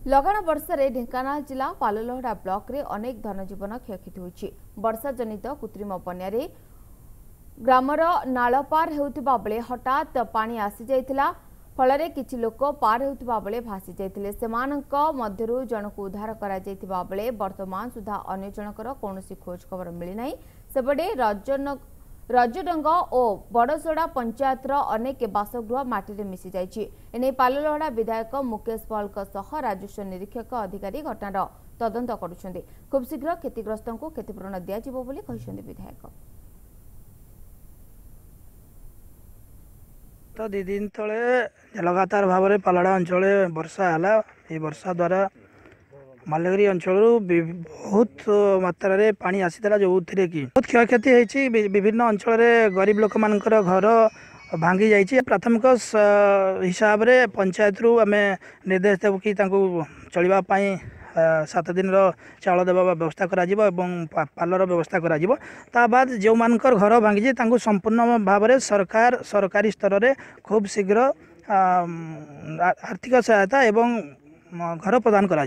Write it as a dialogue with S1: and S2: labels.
S1: लगाण वर्षा रे ढेंकानाल जिला पाललहड़ा ब्लॉक रे अनेक धनजीवन क्षयक्षति होइछि। वर्षा जनित कृत्रिम बन्या रे ग्रामर नाल पार हेउथिबा बेले हठात पानी आसी जाइतिला। फलरे किछि लोक पार हेउथिबा बेले भासी जाइतिले। सेमानक मध्यरु जनकु उद्धार करा जाइतिबा बेले वर्तमान सुधा अन्य जनकर कोनोसी खोज खबर मिली नाही। सेबडे रजडंग और बड़सोड़ा पंचायत अनेक बासगृह माटी मिसी जाइछि। एने पाललहड़ा विधायक मुकेश पॉल राजस्व निरीक्षक अधिकारी घटनार तदंत करुछन्ते। खूब शीघ्र क्षतिग्रस्त को क्षतिपूरण दियाजिबो बोली कहिसन्ते विधायक।
S2: तो 2 दिन तले लगातार भाव में पालड़ा अंचल वर्षा है। ये वर्षा द्वारा मालगिरी अंचल बहुत मात्रा रे पानी आसीला जो कि बहुत क्षयक्षति होती। विभिन्न अंचल गरीब लोक मान घर भांगी जाइए। प्राथमिक हिसाब से पंचायत रु आम निर्देश देव कि चलवाई 7 दिन चाउल देवा व्यवस्था करा पालर व्यवस्था करा बाद जो मान घर भांगी संपूर्ण भाव में सरकारी स्तर में खूब शीघ्र आर्थिक सहायता एवं घर प्रदान करा।